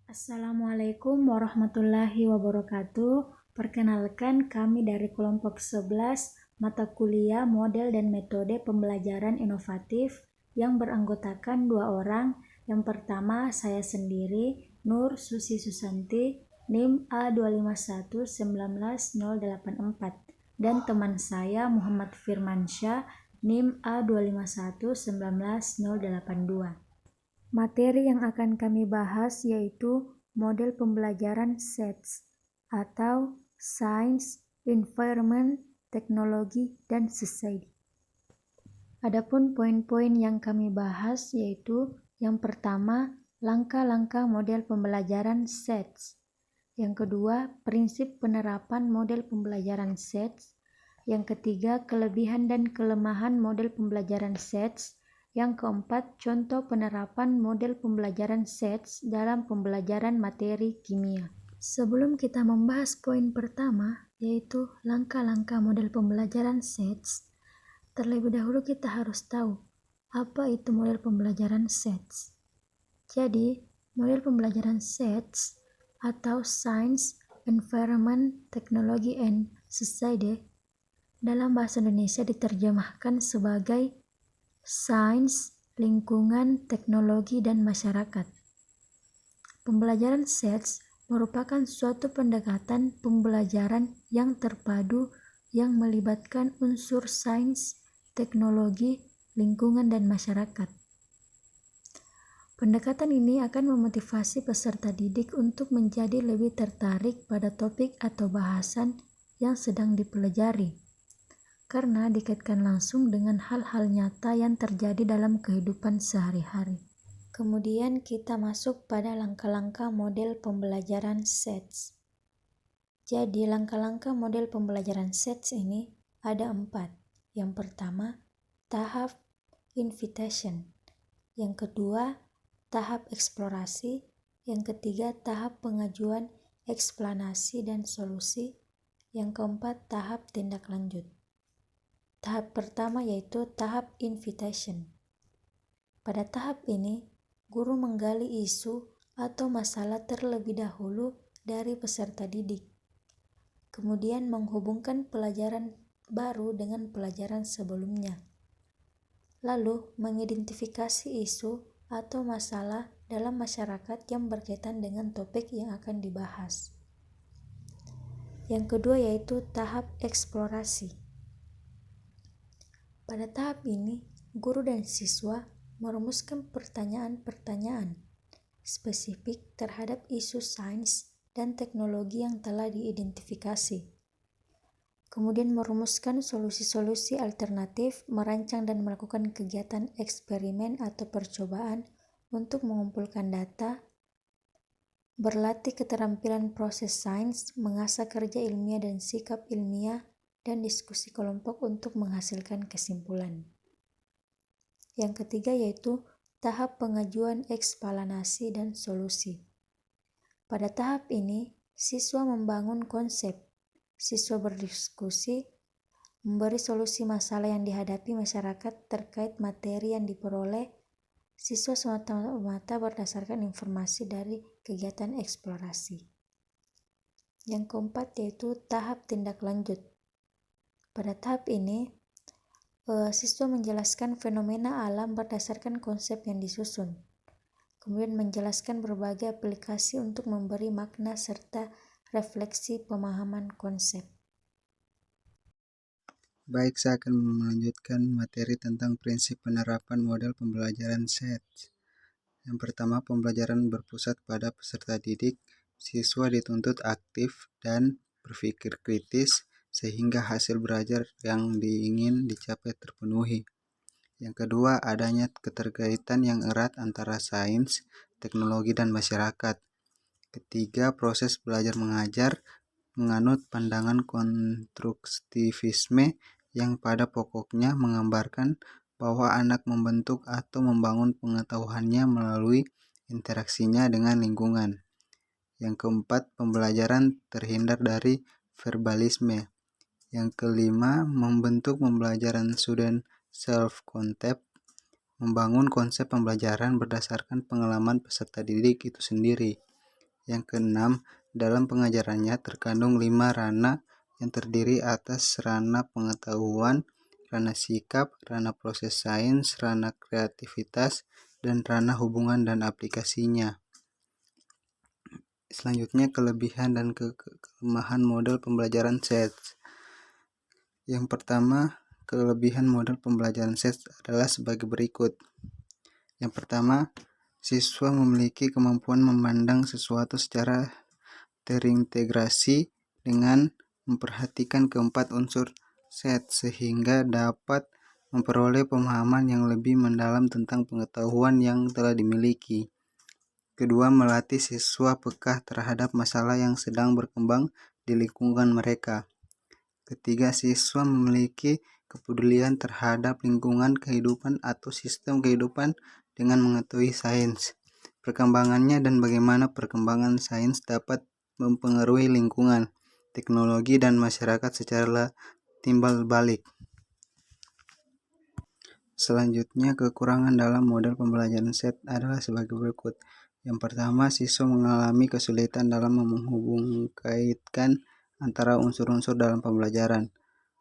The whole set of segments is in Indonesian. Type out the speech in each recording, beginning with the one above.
Assalamualaikum warahmatullahi wabarakatuh. Perkenalkan, kami dari kelompok 11 mata kuliah model dan metode pembelajaran inovatif yang beranggotakan 2 orang. Yang pertama, saya sendiri, Nur Susi Susanti, NIM A25119084, dan teman saya Muhammad Firmansyah, NIM A25119082. Materi yang akan kami bahas yaitu model pembelajaran SETS atau Science, Environment, Teknologi, dan Society. Adapun poin-poin yang kami bahas yaitu yang pertama, langkah-langkah model pembelajaran SETS. Yang kedua, prinsip penerapan model pembelajaran SETS. Yang ketiga, kelebihan dan kelemahan model pembelajaran SETS. Yang keempat, contoh penerapan model pembelajaran SETS dalam pembelajaran materi kimia. Sebelum kita membahas poin pertama, yaitu langkah-langkah model pembelajaran SETS, terlebih dahulu kita harus tahu apa itu model pembelajaran SETS. Jadi, model pembelajaran SETS atau Science, Environment, Technology, and Society dalam bahasa Indonesia diterjemahkan sebagai sains, lingkungan, teknologi, dan masyarakat. Pembelajaran SETS merupakan suatu pendekatan pembelajaran yang terpadu yang melibatkan unsur sains, teknologi, lingkungan, dan masyarakat. Pendekatan ini akan memotivasi peserta didik untuk menjadi lebih tertarik pada topik atau bahasan yang sedang dipelajari, karena dikaitkan langsung dengan hal-hal nyata yang terjadi dalam kehidupan sehari-hari. Kemudian kita masuk pada langkah-langkah model pembelajaran SETS. Jadi langkah-langkah model pembelajaran SETS ini ada 4. Yang pertama, tahap invitation. Yang kedua, tahap eksplorasi. Yang ketiga, tahap pengajuan eksplanasi dan solusi. Yang keempat, tahap tindak lanjut. Tahap pertama yaitu tahap invitation. Pada tahap ini, guru menggali isu atau masalah terlebih dahulu dari peserta didik. Kemudian menghubungkan pelajaran baru dengan pelajaran sebelumnya. Lalu mengidentifikasi isu atau masalah dalam masyarakat yang berkaitan dengan topik yang akan dibahas. Yang kedua yaitu tahap eksplorasi. Pada tahap ini, guru dan siswa merumuskan pertanyaan-pertanyaan spesifik terhadap isu sains dan teknologi yang telah diidentifikasi. Kemudian merumuskan solusi-solusi alternatif, merancang dan melakukan kegiatan eksperimen atau percobaan untuk mengumpulkan data, berlatih keterampilan proses sains, mengasah kerja ilmiah dan sikap ilmiah, dan diskusi kelompok untuk menghasilkan kesimpulan. Yang ketiga yaitu tahap pengajuan eksplanasi dan solusi. Pada tahap ini, siswa membangun konsep, siswa berdiskusi, memberi solusi masalah yang dihadapi masyarakat terkait materi yang diperoleh. Siswa semata-mata berdasarkan informasi dari kegiatan eksplorasi. Yang keempat yaitu tahap tindak lanjut. Pada tahap ini, siswa menjelaskan fenomena alam berdasarkan konsep yang disusun. Kemudian menjelaskan berbagai aplikasi untuk memberi makna serta refleksi pemahaman konsep. Baik, saya akan melanjutkan materi tentang prinsip penerapan model pembelajaran SETS. Yang pertama, pembelajaran berpusat pada peserta didik. Siswa dituntut aktif dan berpikir kritis sehingga hasil belajar yang diingin dicapai terpenuhi. Yang kedua, adanya keterkaitan yang erat antara sains, teknologi, dan masyarakat. Ketiga, proses belajar mengajar menganut pandangan konstruktivisme yang pada pokoknya menggambarkan bahwa anak membentuk atau membangun pengetahuannya melalui interaksinya dengan lingkungan. Yang keempat, pembelajaran terhindar dari verbalisme. Yang kelima, membentuk pembelajaran student self-concept, membangun konsep pembelajaran berdasarkan pengalaman peserta didik itu sendiri. Yang keenam, dalam pengajarannya terkandung 5 ranah yang terdiri atas ranah pengetahuan, ranah sikap, ranah proses sains, ranah kreativitas, dan ranah hubungan dan aplikasinya. Selanjutnya, kelebihan dan kelemahan model pembelajaran SETS. Yang pertama, kelebihan model pembelajaran SETS adalah sebagai berikut. Yang pertama, siswa memiliki kemampuan memandang sesuatu secara terintegrasi dengan memperhatikan keempat unsur SETS sehingga dapat memperoleh pemahaman yang lebih mendalam tentang pengetahuan yang telah dimiliki. Kedua, melatih siswa peka terhadap masalah yang sedang berkembang di lingkungan mereka. Ketiga, siswa memiliki kepedulian terhadap lingkungan kehidupan atau sistem kehidupan dengan mengetahui sains, perkembangannya dan bagaimana perkembangan sains dapat mempengaruhi lingkungan, teknologi, dan masyarakat secara timbal balik. Selanjutnya, kekurangan dalam model pembelajaran SETS adalah sebagai berikut. Yang pertama, siswa mengalami kesulitan dalam menghubungkan antara unsur-unsur dalam pembelajaran.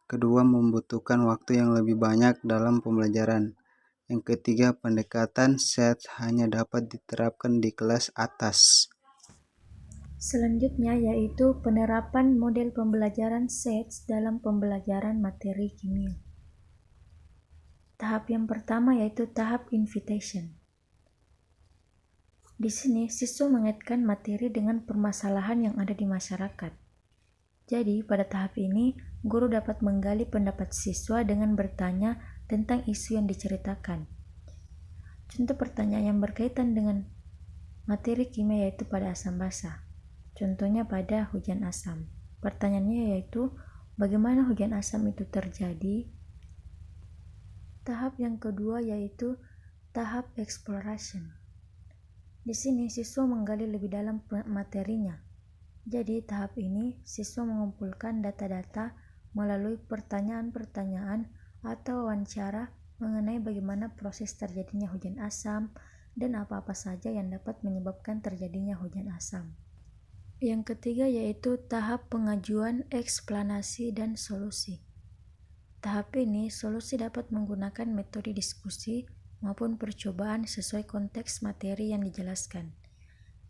Kedua, membutuhkan waktu yang lebih banyak dalam pembelajaran. Yang ketiga, pendekatan SETS hanya dapat diterapkan di kelas atas. Selanjutnya yaitu penerapan model pembelajaran SETS dalam pembelajaran materi kimia. Tahap yang pertama yaitu tahap invitation. Di sini, siswa mengaitkan materi dengan permasalahan yang ada di masyarakat. Jadi, pada tahap ini, guru dapat menggali pendapat siswa dengan bertanya tentang isu yang diceritakan. Contoh pertanyaan yang berkaitan dengan materi kimia yaitu pada asam basa. Contohnya pada hujan asam. Pertanyaannya yaitu, bagaimana hujan asam itu terjadi? Tahap yang kedua yaitu tahap exploration. Di sini siswa menggali lebih dalam materinya. Jadi tahap ini siswa mengumpulkan data-data melalui pertanyaan-pertanyaan atau wawancara mengenai bagaimana proses terjadinya hujan asam dan apa-apa saja yang dapat menyebabkan terjadinya hujan asam. Yang ketiga yaitu tahap pengajuan eksplanasi dan solusi. Tahap ini solusi dapat menggunakan metode diskusi maupun percobaan sesuai konteks materi yang dijelaskan.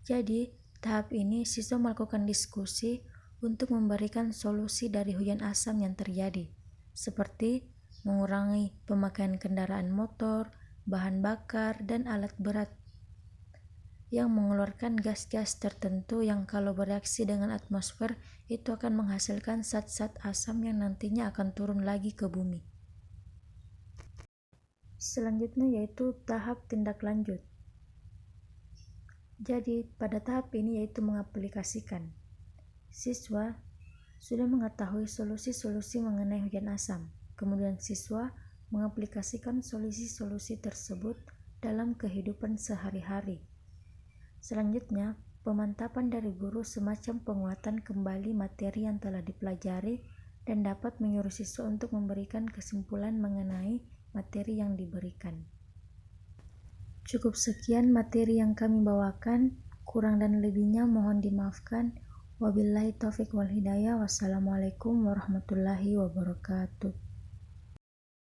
Jadi, tahap ini siswa melakukan diskusi untuk memberikan solusi dari hujan asam yang terjadi, seperti mengurangi pemakaian kendaraan motor, bahan bakar, dan alat berat yang mengeluarkan gas-gas tertentu yang kalau bereaksi dengan atmosfer itu akan menghasilkan zat-zat asam yang nantinya akan turun lagi ke bumi. Selanjutnya yaitu tahap tindak lanjut. Jadi pada tahap ini yaitu mengaplikasikan. Siswa sudah mengetahui solusi-solusi mengenai hujan asam. Kemudian siswa mengaplikasikan solusi-solusi tersebut dalam kehidupan sehari-hari. Selanjutnya, pemantapan dari guru semacam penguatan kembali materi yang telah dipelajari dan dapat menyuruh siswa untuk memberikan kesimpulan mengenai materi yang diberikan. Cukup sekian materi yang kami bawakan, kurang dan lebihnya mohon dimaafkan. Wabillahi taufiq wal hidayah. Wassalamualaikum warahmatullahi wabarakatuh.